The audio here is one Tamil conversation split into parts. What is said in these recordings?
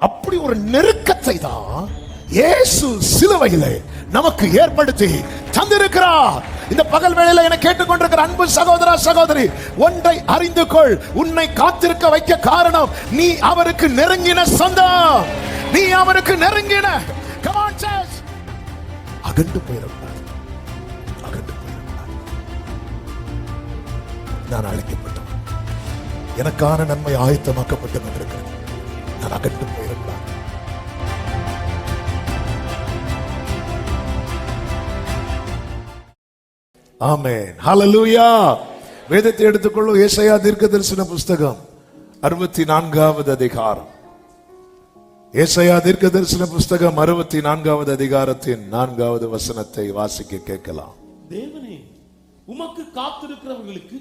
அப்படி ஒரு நெருக்கத்தை தான் இயேசு சிலுவையிலே நமக்கு ஏற்படுத்தி தந்திருக்கிறார். இந்த பகல் வேளையில என கேட்டுக்கொண்டிருக்கிற அன்பு சகோதரா சகோதரி, ஒன்றை அறிந்து கொள். உன்னை காத்திருக்க வைக்க காரணம் நீ அவருக்கு நெருங்கின சொந்தம். நீ அவருக்கு நெருங்கின. Come on church. அகண்டு போயிடக்கூடாது. அகண்டு போயிடக்கூடாது. நான் அழைக்கப்பட்டவன். எனக்கான நன்மை ஆயத்தமாக்கப்பட்டு கொண்டிருக்கிறேன். நான் அகண்டு போயிடக்கூடாது. ஆமென். ஹல்லேலூயா. வேதத்தை எடுத்துக்கொள்ளும். ஏசாயா தீர்க்கதரிசன புஸ்தகம் 64வது அதிகாரம். ஏசாயா தீர்க்கதரிசன புஸ்தகம் 64வது அதிகாரத்தின் 4வது வசனத்தை வாசிக்க கேட்கலாம். தேவனே, உமக்கு காத்திருக்கிறவர்களுக்கு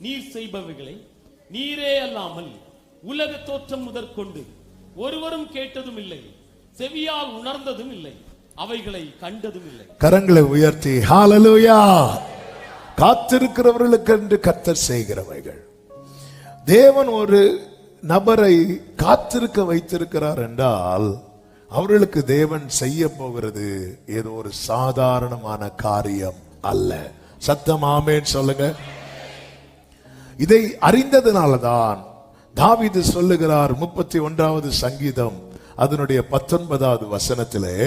நீர் செய்பவைகளை நீரே அல்லாமல் உலக தோற்றம் முதற்கொண்டு ஒருவரும் கேட்டதும் இல்லை, செவியால் உணர்ந்ததும் இல்லை, அவைகளை கண்டதும் இல்லை. கரங்களை உயர்த்தி ஹல்லேலூயா. காத்திருக்கிறவர்களுக்கு என்று கர்த்தர் செய்கிறவைகள். தேவன் ஒரு நபரை காத்திருக்க வைத்திருக்கிறார் என்றால் அவர்களுக்கு தேவன் செய்ய போகிறது ஏதோ ஒரு சாதாரணமான காரியம் அல்ல. சத்தம் ஆமென் சொல்லுங்க. இதை அறிந்ததனால்தான் தாவீது சொல்லுகிறார் 31வது சங்கீதம் அதனுடைய 19வது வசனத்திலே,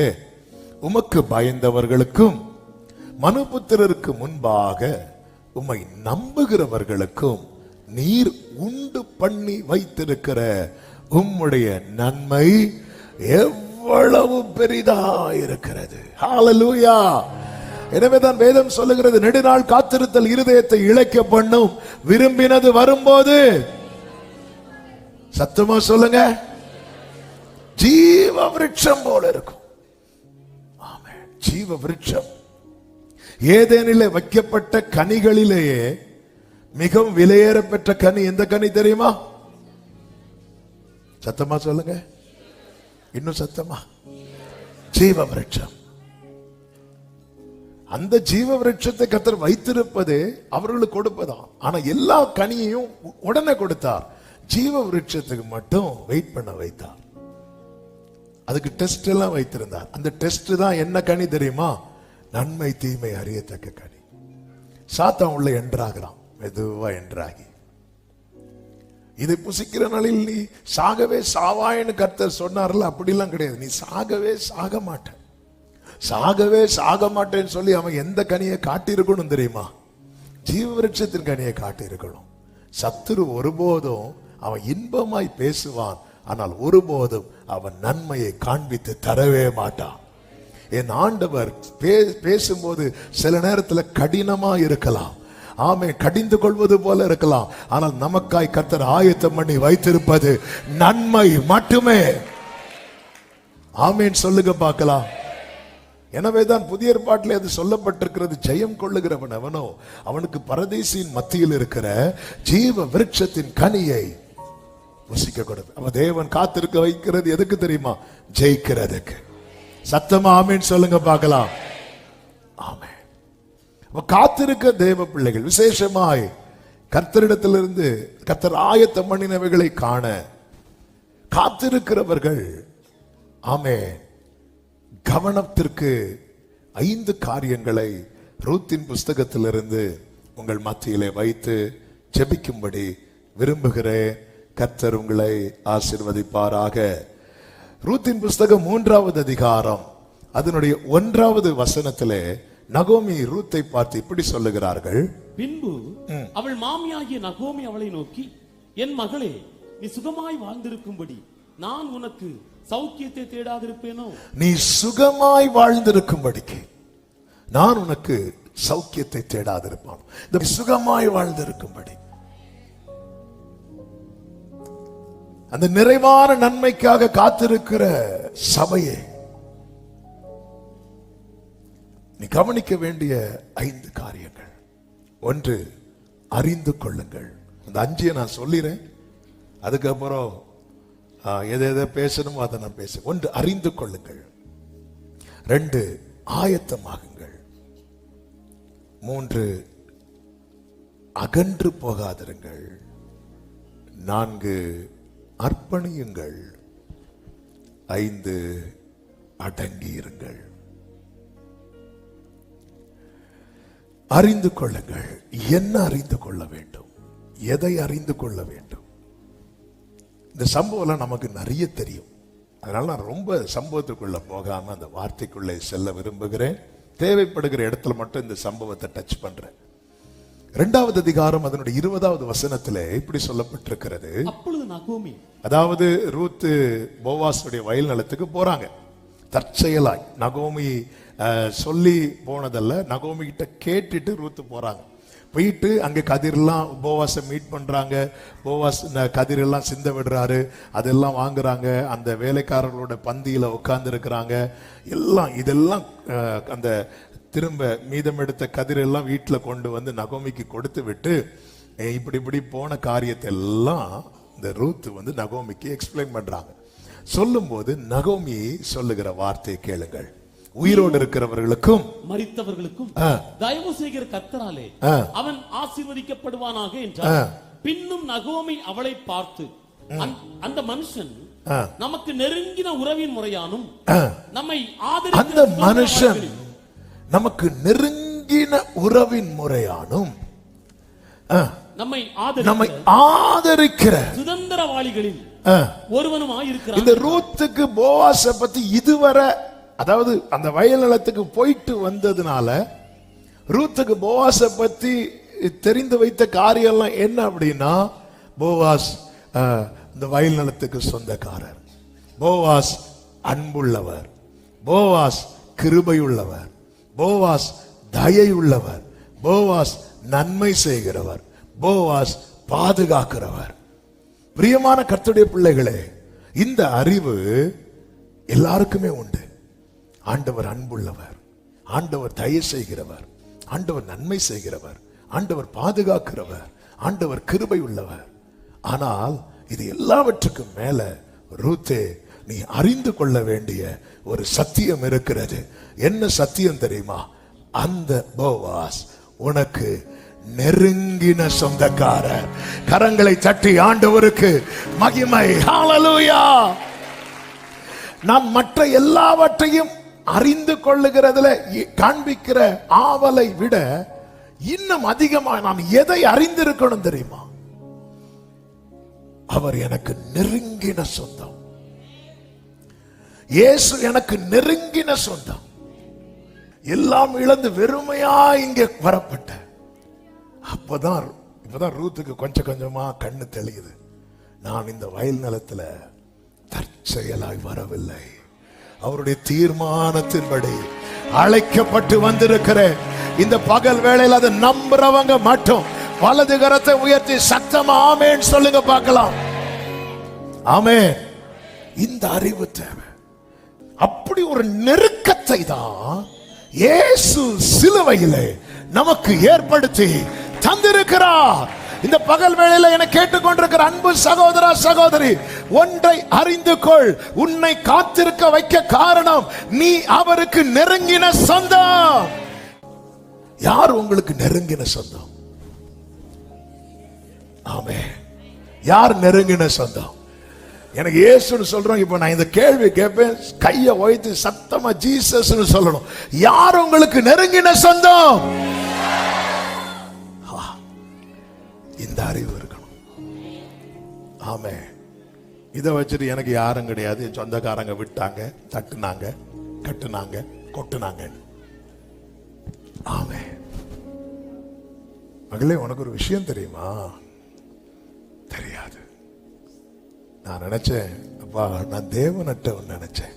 உமக்கு பயந்தவர்களுக்கும் மனுபுத்திரருக்கு முன்பாக உம்மை நம்புகிறவர்களுக்கும் நீர் உண்டு பண்ணி வைத்திருக்கிற உம்முடைய நன்மை எவ்வளவு பெரிதாயிருக்கிறது. ஹல்லேலூயா. எனவேதான் வேதம் சொல்லுகிறது, நெடுநாள் காத்திருத்தல் இருதயத்தை இளைக்க பண்ணும், விரும்பினது வரும்போது, சத்தமா சொல்லுங்க, ஜீவ விருட்சம் போல இருக்கும். ஆமென். ஜீவ விருட்சம். ஏதேனிலே வைக்கப்பட்ட கனிகளிலேயே மிகவும் விலையேற பெற்ற கனி எந்த கனி தெரியுமா? சத்தமா சொல்லுங்க, இன்னும் சத்தமா. ஜீவ விருட்சம். அந்த ஜீவ விருட்சத்தை கர்த்தர் வைத்திருப்பதே அவர்களுக்கு கொடுப்பதான். ஆனா எல்லா கனியையும் உடனே கொடுத்தார். ஜீவ விருட்சத்துக்கு மட்டும் வெயிட் பண்ண வைத்தார். அதுக்கு டெஸ்ட் எல்லாம் வைத்திருந்தார். அந்த டெஸ்ட் தான் என்ன கனி தெரியுமா? நன்மை தீமை அறியத்தக்க கனி. சாத்தான் உள்ள என்றாகிறான். மெதுவா என்றாகி, இதை புசிக்கிற நாளில் நீ சாகவே சாவாயின்னு கர்த்தர் சொன்னார்ல, அப்படிலாம் கிடையாது. நீ சாகவே சாக மாட்ட, சாகவே சாக மாட்டேன்னு சொல்லி அவன் எந்த கனியை காட்டியிருக்கணும் தெரியுமா? ஜீவ விருட்சத்தின் கனியை காட்டியிருக்கணும். சத்துரு ஒருபோதும் அவன் இன்பமாய் பேசுவான், ஆனால் ஒருபோதும் அவன் நன்மையை காண்பித்து தரவே மாட்டான். என் ஆண்டவர் பேசும்போது சில நேரத்தில் கடினமா இருக்கலாம். ஆமே, கடிந்து கொள்வது போல இருக்கலாம். ஆனால் நமக்காய் கர்த்தர் ஆயத்தம் பண்ணி வைத்திருப்பது நன்மை மட்டுமே. ஆமேன் சொல்லுங்க பார்க்கலாம். எனவேதான் புதிய ஏற்பாட்டிலே அது சொல்லப்பட்டிருக்கிறது, ஜெயம் கொள்ளுகிறவன் அவனோ அவனுக்கு பரதேசின் மத்தியில் இருக்கிற ஜீவ விருட்சத்தின் கனியை புசிக்க கொடுத்து. அவன் தேவன் காத்திருக்க வைக்கிறது எதுக்கு தெரியுமா? ஜெயிக்கிறதுக்கு. சத்தமா ஆமேன் சொல்லுங்க பார்க்கலாம். ஆமென். காத்திருக்க தேவ பிள்ளைகள் விசேஷமாய் கர்த்தரிடத்திலிருந்து கர்த்தர் ஆயத்தம் பண்ணினவைகளை காண காத்திருக்கிறவர்கள், ஆமென், கவனத்திற்கு 5 காரியங்களை ரூத்தின் புஸ்தகத்திலிருந்து உங்கள் மத்தியிலே வைத்து ஜெபிக்கும்படி விரும்புகிறேன். கர்த்தர் உங்களை ஆசீர்வதிப்பாராக. ரூத்தின் புஸ்தகம் 3வது அதிகாரம் அதனுடைய 1வது வசனத்திலே நகோமி ரூத்தை பார்த்து இப்படி சொல்லுகிறார்கள். பின்பு அவள் மாமியாகிய நகோமி அவளை நோக்கி, என் மகளே, நீ சுகமாய் வாழ்ந்திருக்கும்படி நான் உனக்கு சௌக்கியத்தை தேடாதிருப்பேனோ? நீ சுகமாய் வாழ்ந்திருக்கும்படிக்கு நான் உனக்கு சௌக்கியத்தை தேடாதிருப்பான். இந்த சுகமாய் வாழ்ந்திருக்கும்படி, அந்த நிறைவான நன்மைக்காக காத்திருக்கிற சபையை நீ கவனிக்க வேண்டிய 5 காரியங்கள். 1, அறிந்து கொள்ளுங்கள். அந்த 5 நான் சொல்லிறேன், அதுக்கப்புறம் எதை பேசணுமோ அதை நான் பேச. 1, அறிந்து கொள்ளுங்கள். 2, ஆயத்தமாகுங்கள். 3, அகன்று போகாதிருங்கள். 4, அர்ப்பணியுங்கள். 5 அடங்கி இருங்கள். அறிந்து கொள்ளுங்கள். என்ன அறிந்து கொள்ள வேண்டும்? எதை அறிந்து கொள்ள வேண்டும்? இந்த சம்பவம் நமக்கு நிறைய தெரியும். அதனால நான் ரொம்ப சம்பவத்துக்குள்ள போகாம அந்த வார்த்தைக்குள்ளே செல்ல விரும்புகிறேன். தேவைப்படுகிற இடத்துல மட்டும் இந்த சம்பவத்தை டச் பண்றேன். 2வது அதிகாரம் அதனுடைய 20வது வசனத்திலே இப்படி சொல்லப்பட்டிருக்கிறது. அப்பொழுது நகோமி, அதாவது ரூத்து போவாசுடைய வயல் நிலத்துக்கு போறாங்க. தற்செயலாய் நகோமி சொல்லி போனதல்ல, நகோமி கிட்ட கேட்டுட்டு ரூத்து போறாங்க. போயிட்டு அங்க கதிரெல்லாம் போவாசை மீட் பண்றாங்க. போவாஸ் கதிரெல்லாம் சிந்த விடுறாரு, அதெல்லாம் வாங்குறாங்க. அந்த வேலைக்காரர்களோட பந்தியில உட்கார்ந்து இருக்கிறாங்க. எல்லாம் இதெல்லாம் அந்த திரும்ப மீதம் எடுத்த கதிரெல்லாம் வீட்டில் கொண்டு வந்து நகோமிக்கு கொடுத்து விட்டு இப்படி போன காரியத்தை எல்லாம் இந்த ரூத் வந்து நகோமிக்கு எக்ஸ்பிளைன் பண்றாங்க. சொல்லும் போது நகோமி சொல்லுகிற வார்த்தையை கேளுங்கள். உயிரோடு இருக்கிறவர்களுக்கும் மரித்தவர்களுக்கும் தயவு செய்கிற கர்த்தராலே அவன் ஆசீர்வதிக்கப்படுவானாக என்றார். பின்னும் நகோமி அவளை பார்த்து, அந்த மனுஷன் நமக்கு நெருங்கின உறவின் முறையானும் நம்மை அந்த மனுஷன் நமக்கு நெருங்கின உறவின் முறையானும் நம்மை ஆதரிக்கிற சுதந்திரவாளிகளில் ஒருவனுமாய் இருக்கிறான். இந்த ரூத்துக்கு போவாசை பத்தி இதுவரை, அதாவது அந்த வயல் நிலத்துக்கு போயிட்டு வந்ததுனால ரூத்துக்கு போவாசை பத்தி தெரிந்து வைத்த காரியம்லாம் என்ன அப்படின்னா, போவாஸ் இந்த வயல் நிலத்துக்கு சொந்தக்காரர், போவாஸ் அன்புள்ளவர், போவாஸ் கிருபையுள்ளவர், போவாஸ் தயையுள்ளவர், போவாஸ் நன்மை செய்கிறவர், போவாஸ் பாதுகாக்கிறவர். பிரியமான கர்த்தருடைய பிள்ளைகளே, இந்த அறிவு எல்லாருக்குமே உண்டு. ஆண்டவர் அன்புள்ளவர், ஆண்டவர் தயை செய்கிறவர், ஆண்டவர் நன்மை செய்கிறவர், ஆண்டவர் பாதுகாக்கிறவர், ஆண்டவர் கிருபை உள்ளவர். ஆனால் இது எல்லாவற்றுக்கும் மேல ரூத்தே, நீ அறிந்து கொள்ள வேண்டிய ஒரு சத்தியம் இருக்கிறது. என்ன சத்தியம் தெரியுமா? அந்த போவாஸ் உனக்கு நெருங்கின சொந்தக்காரர். கரங்களை தட்டி ஆண்டவருக்கு மகிமை. ஹல்லேலூயா. நான் மற்ற எல்லாவற்றையும் அறிந்து கொள்ளுகிறதுல காண்பிக்கிற ஆவலை விட இன்னும் அதிகமாக நான் எதை அறிந்திருக்கணும் தெரியுமா? அவர் எனக்கு நெருங்கின சொந்தம். இயேசு எனக்கு நெருங்கின சொந்தம். எல்லாம் இழந்து வெறுமையா இங்கே வரப்பட்ட இப்பதான் ரூத்துக்கு கொஞ்சம் கொஞ்சமா கண்ணு தெளியுது. நான் இந்த வயல் நிலத்துல தற்செயலாய் வரவில்லை, அவருடைய தீர்மானத்தின்படி அழைக்கப்பட்டு வந்திருக்கிற இந்த பகல் வேளையில் அதை நம்புறவங்க மட்டும் வலது கரத்தை உயர்த்தி சத்தமா ஆமென் சொல்லுங்க பார்க்கலாம். ஆமென். இந்த அறிவு தேவை. அப்படி ஒரு நெருக்கத்தை தான் இயேசு சிலுவையிலே நமக்கு ஏற்படுத்தி தந்திருக்கிறார். இந்த பகல் வேளையில என கேட்டுக்கொண்டிருக்கிற அன்பு சகோதரா சகோதரி, ஒன்றை அறிந்து கொள். உன்னை காத்திருக்க வைக்க காரணம் நீ அவருக்கு நெருங்கின சொந்தம். யார் உங்களுக்கு நெருங்கின சொந்தம்? ஆமென். யார் நெருங்கின சொந்தம்? எனக்கு இயேசுன்னு சொல்றோம். இப்ப நான் இந்த கேள்வி கேட்பேன், கையை உயர்த்தி சத்தமா ஜீசஸ்னு சொல்லணும். யார் உங்களுக்கு நெருங்கின சொந்தம்? இந்த அறிவு இருக்கணும். ஆமென். இதை வச்சுட்டு எனக்கு யாரும் கிடையாது, என் சொந்தக்காரங்க விட்டாங்க, தட்டுனாங்க, கட்டுனாங்க, கொட்டுனாங்க. ஆமென். மகளே, உனக்கு ஒரு விஷயம் தெரியுமா? தெரியாது. நான் நினைச்சேன், அப்பா நான் தேவனற்றவன் நினைச்சேன்,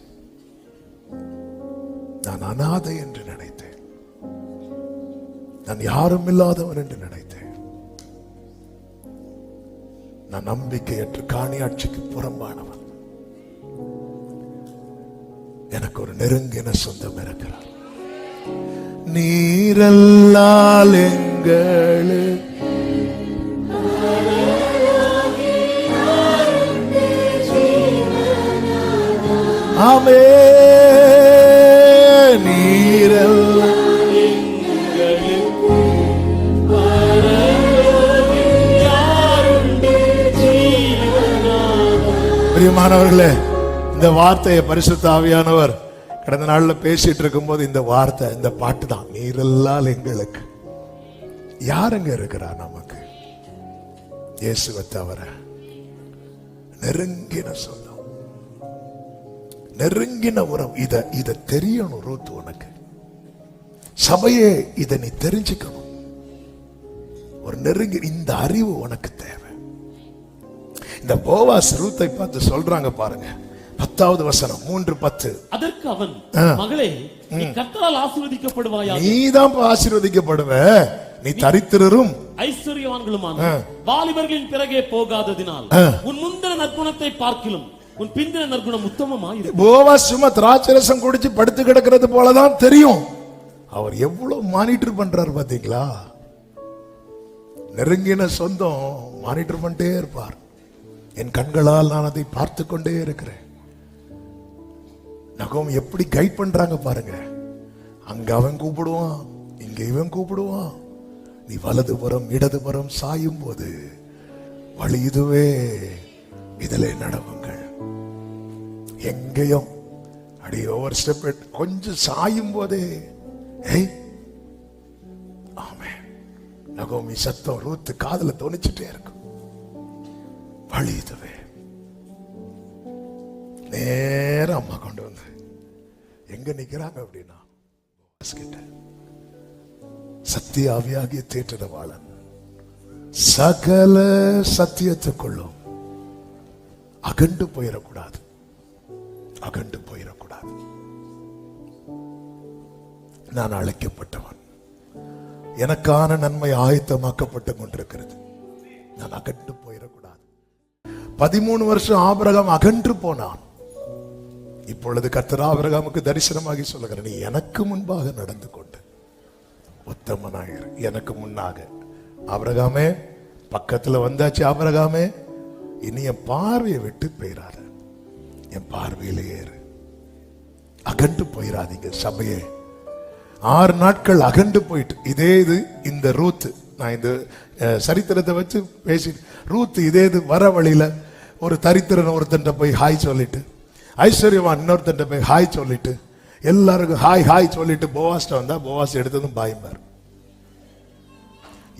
நான் அனாதை என்று நினைத்தேன், நான் யாரும் இல்லாதவன் என்று நினைத்தேன், நான் நம்பிக்கையற்ற காணியாட்சிக்கு புறம்பானவன். எனக்கு ஒரு நெருங்கின சொந்தம் இருக்கிறார். நீரல்லால் எங்களு ஆமே நீரல்ல பிரியமானவர்களே, இந்த வார்த்தையை பரிசுத்த ஆவியானவர் கடந்த நாள்ல பேசிட்டு இருக்கும்போது இந்த வார்த்தை, இந்த பாட்டு தான். நீரெல்லாம் எங்களுக்கு யாருங்க இருக்கிறா நமக்கு? இயேசுவை தவிர. நெருங்கின சொந்தம், நெருங்கின உறவு. இத தெரியணும் ரூத் உனக்கு. சபையே இதை நீ தெரிஞ்சுக்கணும். ஒரு நெருங்கி இந்த அறிவு உனக்கு தேவை. இந்த போவாஸ் ரூத்தை பார்த்து சொல்றாங்க பாருங்க, 10வது வசனம் 3:10. அதற்கு அவன், மகளே, நீ கர்த்தரால் ஆசீர்வதிக்கப்படுவாயா. நீதான் ஆசீர்வதிக்கப்படுவ. நீ தரித்திரரும் ஐஸ்வர்யவான்களுமான வாலிபர்களின் பிறகே போகாததினால் உன் முந்தின நற்குணத்தை பார்க்கிலும் உன் பிந்தின நற்குணம் உத்தமமாயிரு. போவாஸ் சும்மா திராட்சரசம் குடிச்சு படுத்து கிடக்கிறது போலதான் தெரியும். அவர் எவ்வளவு மானிட்டர் பண்றாரு பாத்தீங்களா? நெருங்கின சொந்தம் மானிட்டர் பண்ணிட்டே இருப்பார். என் கண்களால் நான் அதை பார்த்து கொண்டே இருக்கிறேன். நகோமி எப்படி கைட் பண்றாங்க பாருங்க. அங்க அவன் கூப்பிடுவான், இங்க இவன் கூப்பிடுவான். நீ வலதுபுறம் இடதுபுறம் சாயும் போது வழி இதுவே, இதிலே நடவுங்கள். எங்கேயும் அடி ஓவர் ஸ்டெப் கொஞ்சம் சாயும் போதே ஆமே நகோமி சத்தம் ரூத்து காதுல தோணிச்சுட்டே இருக்கும். வழி இதுவே. நேரம் அம்மா கொண்டு வந்து எங்க நிக்கிறாங்க அப்படின்னா, சத்திய ஆவியாகிய தேற்றவாளன் சகல சத்தியத்துக்குள்ளும் அகண்டு போயிடக்கூடாது, அகண்டு போயிடக்கூடாது. நான் அழைக்கப்பட்டவன், எனக்கான நன்மை ஆயத்தமாக்கப்பட்டு கொண்டிருக்கிறது. நான் அகண்டு போயிடக்கூடாது. 13 வருஷம் ஆபிரகாம் அகன்று போனான். இப்பொழுது கர்த்தர் ஆபிரகாமுக்கு தரிசனமாகி சொல்லுகிறேன், நீ எனக்கு முன்பாக நடந்து கொண்டு உத்தமனாயிரு. எனக்கு முன்னாக. ஆபிரகாமே, பக்கத்துல வந்தாச்சு. ஆபிரகாமே, இனி என் பார்வையை விட்டு போயிடாத, என் பார்வையிலே ஏறு. அகண்டு போயிடாதீங்க சபையே. 6 நாட்கள் அகண்டு போயிட்டு இதே இது. இந்த ரூத், நான் இந்த சரித்திரத்தை வச்சு பேசி, ரூத் இதே இது வர வழியில ஒரு தரித்திரன் ஒருத்தன் போய் ஹாய் சொல்லிட்டு, ஐஸ்வர்யவான் இன்னொருத்தன் போய் ஹாய் சொல்லிட்டு, எல்லாருக்கும் ஹாய் ஹாய் சொல்லிட்டு போவாஸ்ட வந்தா போவாஸ் எடுத்ததும் பாய்மார்.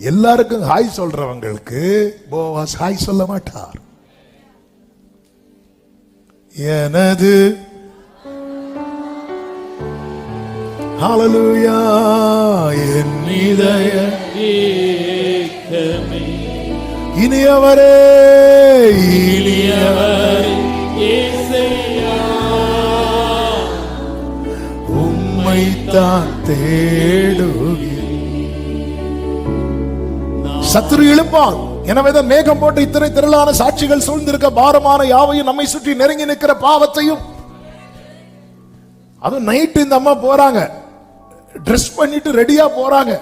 எல்லாருக்கும் ஹாய் சொல்றவங்களுக்கு போவாஸ் ஹாய் சொல்ல மாட்டார். எனது ஹல்லேலூயா என் இதய ஏக்கமே இனியவரே இனியவரே இயேசுயா உம்மைத்தான் தேடுகிறேன். சத்துரு எழுப்பான். எனவேதான் மேகம் போட்டு இத்தனை திரளான சாட்சிகள் சூழ்ந்திருக்க பாரமான யாவையும் நம்மை சுற்றி நெருங்கி நிற்கிற பாவத்தையும். அதுவும் நைட்டு இந்த அம்மா போறாங்க, ட்ரெஸ் பண்ணிட்டு ரெடியா போறாங்க.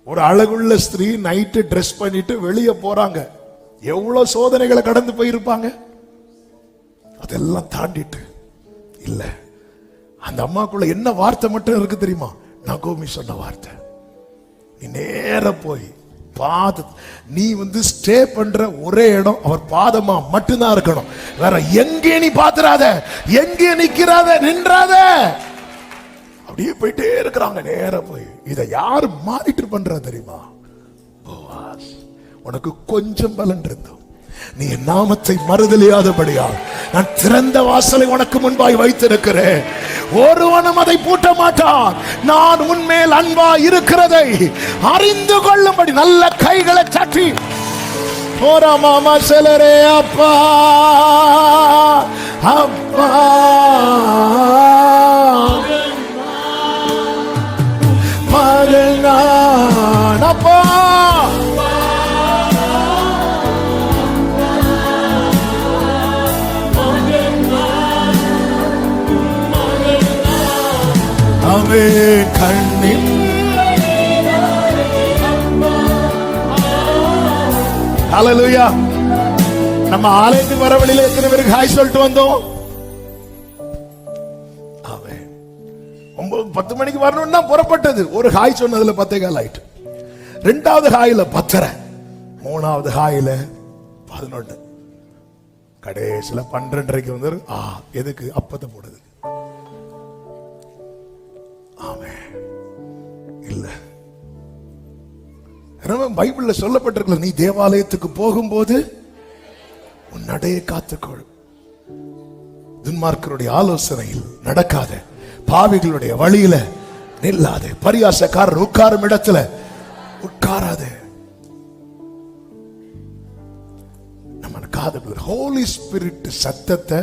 ஒரு அழகுள்ள ஸ்திரீ நைட்டு ட்ரெஸ் பண்ணிட்டு வெளியே போறாங்க. எவ்வளவு சோதனைகளை கடந்து போயிருப்பாங்க. அதெல்லாம் தாண்டிட்டு இல்ல, அந்த அம்மாக்குள்ள என்ன வார்த்தை மட்டும் இருக்கு தெரியுமா? நகோமி சொன்ன வார்த்தை, நீ நேர போய் பாத, நீ ஸ்டே பண்ற ஒரே இடம் அவர் பாதமா மட்டும்தான் இருக்கணும். வேற எங்கே நீ பாத்துறாத, எங்கே நிக்கிறாத, நின்றாத. அப்படியே போயிட்டே இருக்கிறாங்க. நேர போய் இதை யாரு மாறிட்டு பண்றா தெரியுமா? போவாஸ். உனக்கு கொஞ்சம் பலன் இருந்தோம், நீ என் நாமத்தை மறுதலியாதபடியால் நான் திறந்த வாசலை உனக்கு முன்பாய் வைத்திருக்கிறேன். ஒருவனும் அதை பூட்ட மாட்டான். நான் உன்மேல் அன்பா இருக்கிறதை அறிந்து கொள்ளும்படி நல்ல கைகளை சாட்டி போரா மாமா செலரே அப்பா அப்பா மகள் நான் அப்பா அவே கண்ணின் ஹல்லேலூயா. நம்ம ஆலயத்துக்கு வர வழியில எத்தனை பேருக்கு ஹாய் சொல்லிட்டு வந்தோம்? 9-10 மணிக்கு வரணும்னா புறப்பட்டது. ஒரு ஹாய் சொன்னதுல 10:15 ஆயிட்டு. 2வது ஹாயில 10:30, 3வது ஹாயில 11. கடைசியில 12:30 வந்து எதுக்கு அப்பத்தை போடுது. ஆமென். இல்ல, பைபிள்ல சொல்லப்பட்டிருக்கல, நீ தேவாலயத்துக்கு போகும்போது உன் நடையை காத்துக்கொள், துன்மார்க்கருடைய ஆலோசனையில் நடக்காத, பாவிகளுடைய வழியில நில்லாதே, பரியாசக்காரர் உட்காரும் இடத்துல உட்காராதே. நம்ம காதுகள் ஹோலி ஸ்பிரிட் சத்தத்தை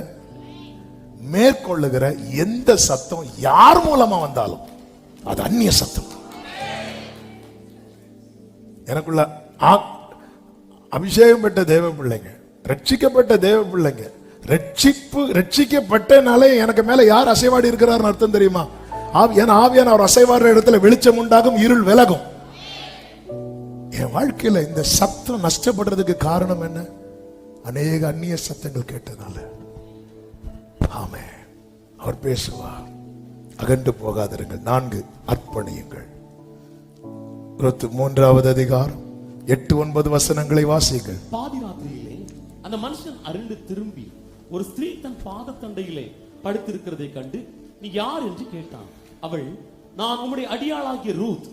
மேற்கொள்ளுகிற எந்த சத்தம் யார் மூலமா வந்தாலும் அது அந்நிய சத்தம். எனக்குள்ள அபிஷேகம் பெற்ற தேவ பிள்ளைங்க, ரட்சிக்கப்பட்ட தேவ பிள்ளைங்க, ரட்சிக்கப்பட்டனாலே எனக்கு மேல யார் அசைவாடி இருக்கிறார் அர்த்தம் தெரியுமா? ஆவியான அவர் அசைவாடுற இடத்துல வெளிச்சம் உண்டாகும், இருள் விலகும். என் வாழ்க்கையில இந்த சத்தம் நஷ்டப்படுறதுக்கு காரணம் என்ன? அநேக அந்நிய சத்தங்கள் கேட்டதால. ஆமென். அவர் பேசுவார். அகன்று போகாதிருங்கள். 4 அர்ப்பணியுங்கள். 3வது அதிகாரம் 8-9 வசனங்களை வாசிங்கள். பாதி ராத்திரியிலே அந்த மனுஷன் அருண்டு திரும்பி ஒரு ஸ்திரீ தன் பாதத்தண்டையிலே படுத்திருக்கிறதை கண்டு, நீ யார் என்று கேட்டான். அவள், நான் உம்முடைய அடியாளாகிய ரூத்,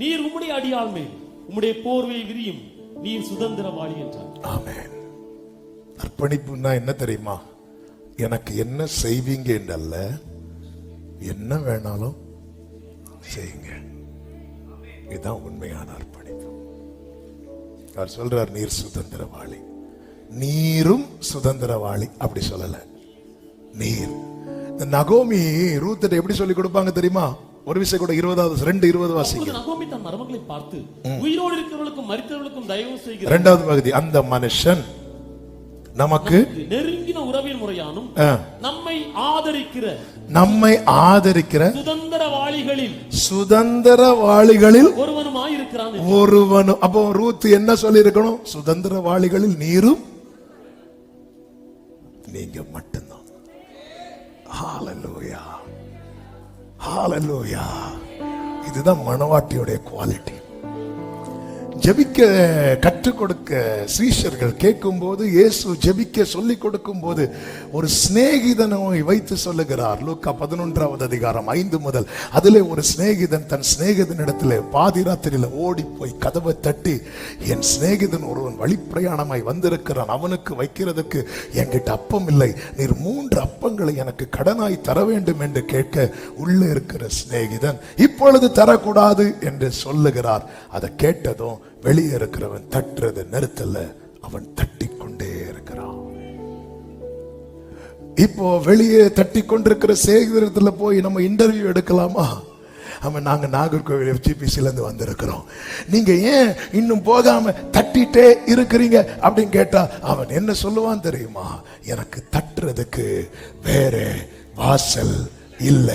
நீர் உம்முடைய அடியாள் மேல் உம்முடைய போர்வை விரியும், நீர் சுதந்திரவாளி என்றார். ஆமென். அர்ப்பணிப்புன்னா என்ன தெரியுமா? எனக்கு என்ன செய்வீங்க என்றல்ல, என்ன வேணாலும் செய்யுங்க. இதுதான் உண்மையான அர்ப்பணிப்பு. அவர் சொல்றார், நீர் சுதந்திரவாளி. நீரும் சுதந்திரவாளி அப்படி சொல்லல, நீர். நகோமி ரூத் எப்படி சொல்லி கொடுப்பாங்க தெரியுமா? ஒரு விஷயம் கூட 2:20 வாசிங்க. நகோமி தன் மருமகளை பார்த்து, உயிரோடு இருக்கிறவர்களுக்கும் மரித்தவர்களுக்கும் தயவு செய்கிற. 2வது பகுதி, அந்த மனுஷன் நமக்கு நெருங்கின உறவின் முறையானும் நம்மை ஆதரிக்கிற சுதந்திரவாளிகளில் ஒருவனுமாயிருக்கிறான். அப்போ ரூத் என்ன சொல்லி இருக்கணும்? சுதந்திரவாளிகளில் நீரும் நீங்க மட்டும்தான். ஹல்லேலூயா, ஹல்லேலூயா. இதுதான் மணவாட்டியுடைய குவாலிட்டி. ஜெபிக்க கற்றுக் கொடுக்க சீஷர்கள் கேட்கும் போது, இயேசு ஜெபிக்க சொல்லிக் கொடுக்கும் போது ஒரு சிநேகிதனை வைத்து சொல்லுகிறார். லூக்கா 11வது அதிகாரம் 5 முதல். அதிலே ஒரு சிநேகிதன் தன் சிநேகிதனிடத்தில் பாதி ராத்திரியில ஓடி போய் கதவை தட்டி, என் சிநேகிதன் ஒருவன் வழிப்பிரயாணமாய் வந்திருக்கிறான், அவனுக்கு வைக்கிறதுக்கு என்கிட்ட அப்பம் இல்லை, நீர் 3 அப்பங்களை எனக்கு கடனாய் தர வேண்டும் என்று கேட்க, உள்ளே இருக்கிற சிநேகிதன் இப்பொழுது தரக்கூடாது என்று சொல்லுகிறார். அதை கேட்டதும் வெளியே இருக்கிறவன் தட்டுறது நிறுத்தல, அவன் தட்டி கொண்டே இருக்கிறான். இப்போ வெளியே தட்டி கொண்டிருக்கிற சேகரத்துல போய் நம்ம இன்டர்வியூ எடுக்கலாமா? அவன், நாங்க நாகர்கோவில் FGPCல இருந்து வந்திருக்கிறோம், நீங்க ஏன் இன்னும் போகாம தட்டிட்டே இருக்கிறீங்க அப்படின்னு கேட்டா அவன் என்ன சொல்லுவான் தெரியுமா? எனக்கு தட்டுறதுக்கு வேற வாசல் இல்ல,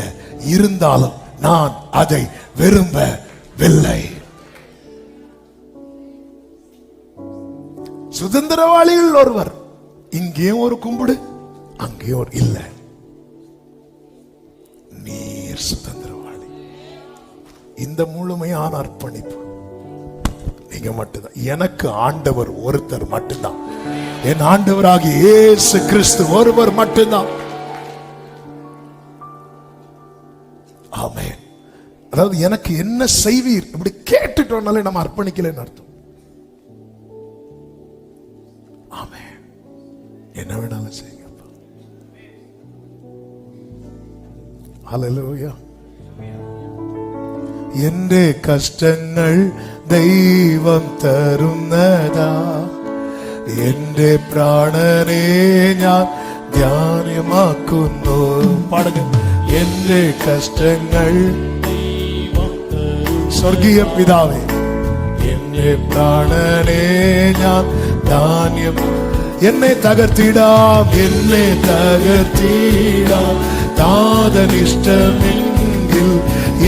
இருந்தாலும் நான் அதை விரும்பவில்லை. சுதந்திரவாளிகள் ஒருவர், இங்கேயும் ஒரு கும்பிடு, அங்கேயும் ஒரு இல்ல. நீர் சுதந்திரவாளி. இந்த முழுமையான அர்ப்பணிப்பு நீங்க மட்டும்தான். எனக்கு ஆண்டவர் ஒருத்தர் மட்டும்தான், என் ஆண்டவராகிய இயேசு கிறிஸ்து ஒருவர் மட்டும்தான். ஆமென். அதாவது எனக்கு என்ன செய்வீர் இப்படி கேட்டுட்டோம்னாலே நம்ம அர்ப்பணிக்கலன்னு அர்த்தம். ஆமென். என்ன வேணாலும் செய்யுங்கப்பா. ஹல்லேலூயா. എന്റെ കഷ്ടങ്ങൾ ദൈവം തരുന്നതാ, എന്റെ പ്രാണനെ ഞാൻ ധ്യാനമാക്കുന്നു. പാടുക. എന്റെ കഷ്ടങ്ങൾ സ്വർഗീയ പിതാവേ, എന്റെ പ്രാണനെ ഞാൻ ധാന്യം, എന്നെ തകർത്തിടാം, എന്നെ തകർത്തിടാം, താതനിഷ്ടമെങ്കിൽ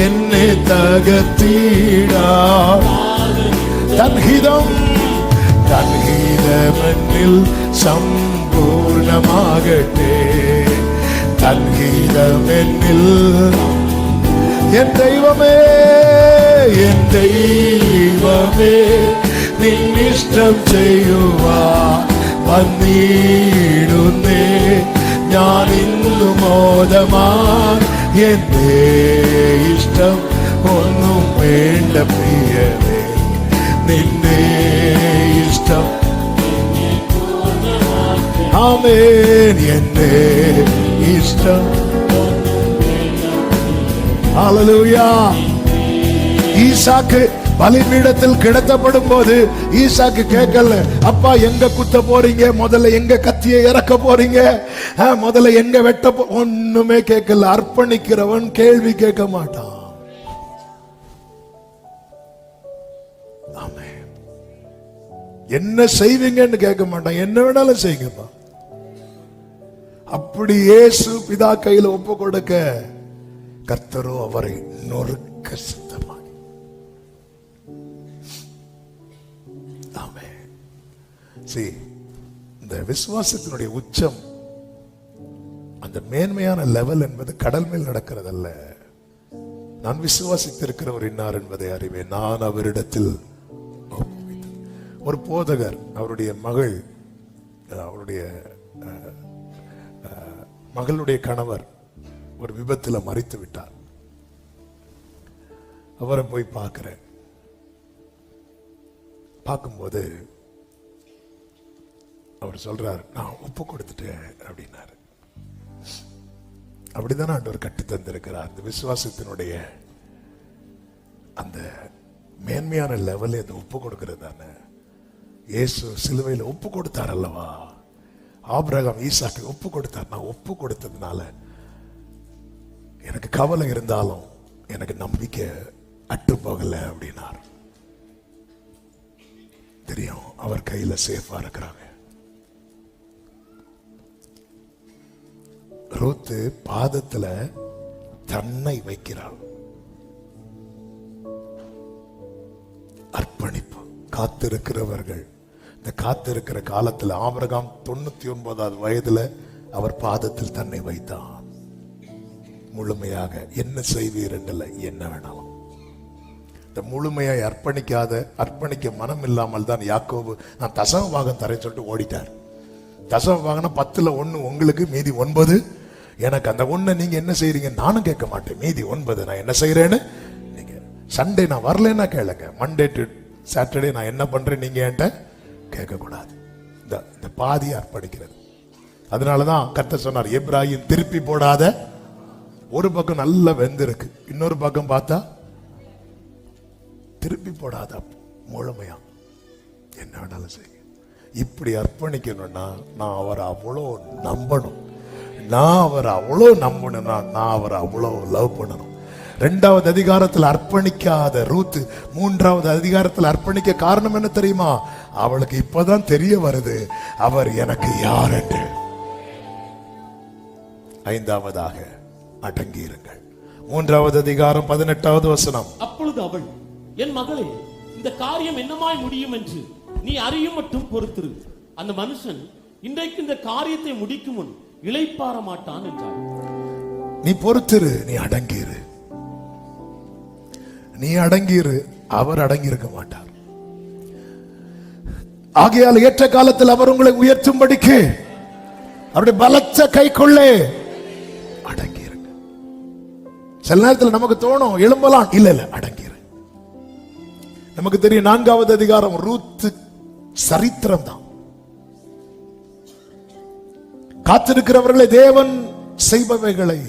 എന്നെ തകർത്തിടാം. തൻഹിതമെന്നിൽ സമ്പൂർണമാകട്ടെ, തൻഹിതമെന്നിൽ. എൻ ദൈവമേ, എൻ ദൈവമേ, നിന്നിഷ്ടം ചെയ്യുവാൻ വന്നിടുന്നേ ഞാൻ ഇന്നു മോദമാൻ എന്റെ ഇഷ്ടം ഒന്നും വേണ്ട പ്രിയവേ നിന്റെ ഇഷ്ടം ആമേൻ എന്റെ ഇഷ്ടം ഹല്ലേലൂയ ஈசாக்கு பலிபீடத்தில் கிடத்தப்படும் போது ஈசாக்கு கேட்கல அப்பா எங்க குத்த போறீங்க முதல்ல எங்க கத்தியை இறக்க போறீங்க முதல்ல எங்க வெட்ட ஒண்ணுமே கேட்கல அர்ப்பணிக்கிறவன் கேள்வி கேட்க மாட்டான் ஆமென் என்ன செய்வீங்கன்னு கேட்க மாட்டான் என்ன வேணாலும் செய்யுங்கப்பா அப்படி இயேசு பிதா கையில ஒப்பு கொடுக்க கர்த்தரோ அவரை நொறுக்க சித்தமாகி இந்த விசுவாசத்தினுடைய உச்சம் அந்த மேன்மையான லெவல் என்பது கடல் மேல் நடக்கிறதல்ல. நான் விசுவாசித்திருக்கிறவர் இன்னார் என்பதை அறிவேன், நான் அவரிடத்தில். ஒரு போதகர் அவருடைய மகளுடைய கணவர் ஒரு விபத்தில் மரித்து விட்டார். அவரை போய் பார்க்கும்போது அவர் சொல்றார், நான் ஒப்பு கொடுத்துட்டேன் அப்படின்னாரு. அப்படிதான் ஆண்டவர் கட்டு தந்திருக்கிறார். அந்த விசுவாசத்தினுடைய அந்த மேன்மையான லெவல் அந்த ஒப்பு கொடுக்கிறது தானே. இயேசு சிலுவையில் ஒப்பு கொடுத்தார் அல்லவா, ஆபிரகாம் ஈசாக்கு ஒப்பு கொடுத்தார். நான் ஒப்பு கொடுத்ததுனால எனக்கு கவலை இருந்தாலும் எனக்கு நம்பிக்கை அற்று போகல அப்படின்னார். தெரியும் அவர் கையில சேஃபா இருக்கிறாங்க. ரூத்து பாதத்துல தன்னை வைக்கிறாள். அர்ப்பணிப்பு. காத்திருக்கிறவர்கள், இந்த காத்திருக்கிற காலத்துல ஆபிரகாம் 99வது வயதுல அவர் பாதத்தில் தன்னை வைத்தான். முழுமையாக என்ன செய்வீர் என்றல்ல, என்ன வேணாலும். இந்த முழுமையாய் அர்ப்பணிக்க மனம் இல்லாமல் தான் யாக்கோபு நான் தசம பாகம் தரேன்னு சொல்லிட்டு ஓடிட்டார். தசம பாகம்னா 10ல் 1 உங்களுக்கு, மீதி 9 எனக்கு. அந்த 1 நீங்க என்ன செய்யறீங்க நானும் கேட்க மாட்டேன். மீதி 9 நான் என்ன செய்யறேன்னு நீங்க. சண்டே நான் வரலன்னா கேளுங்க, மண்டே டு சாட்டர்டே நான் என்ன பண்றேன் நீங்க என்கிட்ட கேட்க கூடாது. இந்த பாதியை அர்ப்பணிக்கிறது. அதனாலதான் கர்த்தர் சொன்னார், எப்ராஹிம் திருப்பி போடாத. ஒரு பக்கம் நல்லா வெந்திருக்கு, இன்னொரு பக்கம் பார்த்தா திருப்பி போடாத. முழுமையா என்ன வேணாலும் செய்ய. இப்படி அர்ப்பணிக்கணும்னா நான் அவரை அவ்வளோ நம்பணும். நான் அவரை அவ்வளோ நம்பணும்னா நான் அவரை அவ்வளோ லவ் பண்ணணும். 2வது அதிகாரத்தில் அர்ப்பணிக்காத ரூத்து 3வது அதிகாரத்தில் அர்ப்பணிக்க காரணம் என்ன தெரியுமா? அவளுக்கு இப்பதான் தெரிய வருது அவர் எனக்கு யார் என்று. 5வதாக அடங்கி இருங்கள். 3வது அதிகாரம் 18வது வசனம். அப்பொழுது அவள், என் மகளே, இந்த காரியம் என்னமாய் முடியும் என்று நீ அறியும் மட்டும் பொறுத்திரு. அந்த மனுஷன் இன்றைக்கு இந்த காரியத்தை முடிக்கும் முன் இளைப்பாற மாட்டான் என்றார். நீ பொறுத்திரு, நீ அடங்கிரு. நீ அடங்கிரு, அவர் அடங்கி இருக்க மாட்டார். ஆகையால் ஏற்ற காலத்தில் அவர் உங்களை உயர்த்தும்படிக்கு அவருடைய பலத்த கைக்குள்ளே அடங்கி இருங்க. சில நேரத்தில் நமக்கு தோணும் எழும்பலாம், இல்ல அடங்கிரு. நமக்கு தெரியும் 4வது அதிகாரம் ரூத் சரித்திரம் தான். காத்திருக்கிறவர்களை தேவன் செய்பவைகளை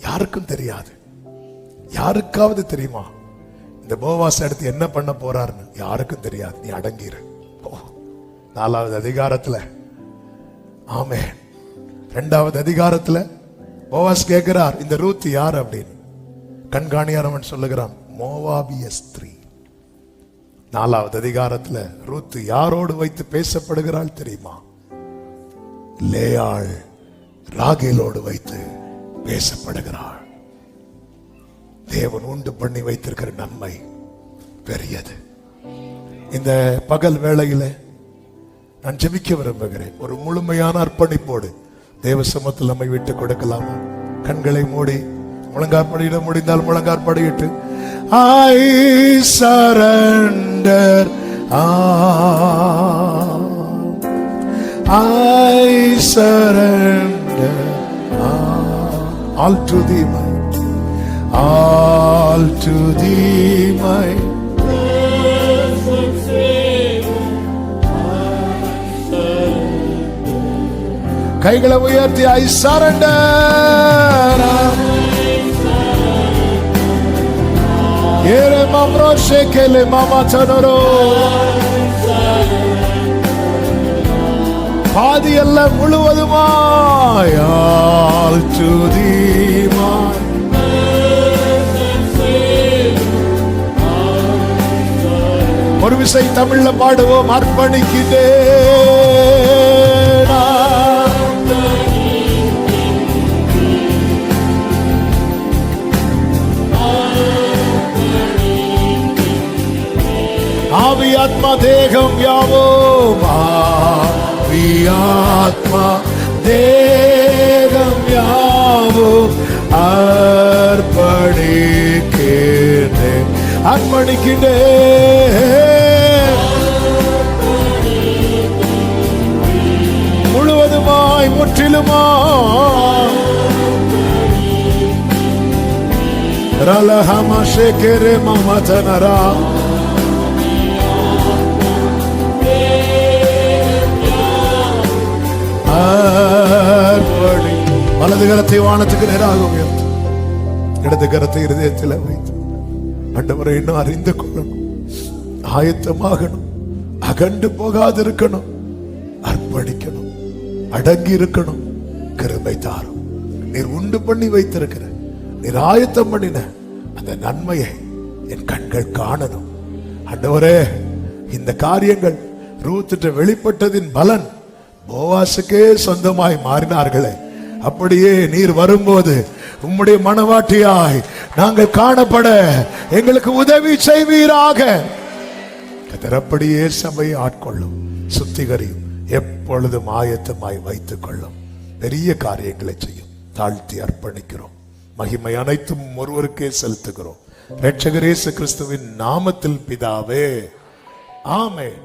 யாருக்கும் தெரியாது. யாருக்காவது தெரியுமா இந்த போவாஸ் எடுத்து என்ன பண்ண போறாருன்னு? யாருக்கும் தெரியாது. நீ அடங்கிரு. 4வது அதிகாரத்துல ஆமென். 2வது அதிகாரத்துல போவாஸ் கேட்கிறார், இந்த ரூத் யார் அப்படின்னு. கண்காணியாரவன் சொல்லுகிறான், மோவாபிய ஸ்திரீ. 4வது அதிகாரத்துல ரூத் யாரோடு வைத்து பேசப்படுகிறாள் தெரியுமா? லேயாள் ராகேலோடு வைத்து பேசப்படுகிறாள். தேவன் உண்டு பண்ணி வைத்திருக்கிற நன்மை பெரியது. இந்த பகல் வேளையில நான் ஜெபிக்க விரும்புகிறேன். ஒரு முழுமையான அர்ப்பணிப்போடு தேவ சமூகத்தில் நம்மை விட்டு கொடுக்கலாமா? கண்களை மூடி, முழங்காற்படியிட முடிந்தால் முழங்காற்படியிட்டு I surrender all. I surrender all to thee, my all to thee, my கைகளை உயர்த்தி I surrender. Ere mamro shekele mama tanoro. பாதி அல்ல முழுவதுமாய் all to thee, my ஒரு விசை தமிழ்ல பாடுவோம். அர்ப்பணிக்கிறேன் ஆவி ஆத்மா தேகம் யாவோம், ஆவி ஆத்மா தேகம் யாவோம் அர்ப்பணிக்கிறேன். அர்ப்பணிக்கிறேன் முழுவதுமாய் முற்றிலுமாய். ரலஹமா ஷேகரே மமதனரா அர்ப்பணி. வலது கரத்தை வானத்துக்கு நேராக உயர்த்து, இடது கரத்தை இருதயத்தில் வைத்து ஆண்டவரை இன்னும் அறிந்து கொள்ளணும், ஆயத்தமாகணும், அகண்டு போகாதிருக்கணும், அர்ப்பணிக்கணும், அடங்கி இருக்கணும். கிருபை தாரும். நீர் உண்டு பண்ணி வைத்திருக்கிற, நீர் ஆயத்தம் பண்ணின அந்த நன்மையை என் கண்கள் காணணும். ஆண்டவரே, இந்த காரியங்கள் ரூத்திட்ட வெளிப்பட்டதின் பலன் போவாசுக்கே சொந்தமாய் மாறினார்களே, அப்படியே நீர் வரும்போது உம்முடைய மனவாட்டியாய் நாங்கள் காணப்பட எங்களுக்கு உதவி செய்வீராக. கர்த்தரப்படியே சபையை ஆட்கொள்ளும், சுத்திகரியும், எப்பொழுதும் ஆயத்தமாய் வைத்துக் கொள்ளும். பெரிய காரியங்களை செய்யும். தாழ்த்தி அர்ப்பணிக்கிறோம். மகிமை அனைத்தும் ஒருவருக்கே செலுத்துகிறோம். இரட்சகர் இயேசு கிறிஸ்துவின் நாமத்தில் பிதாவே, ஆமென்.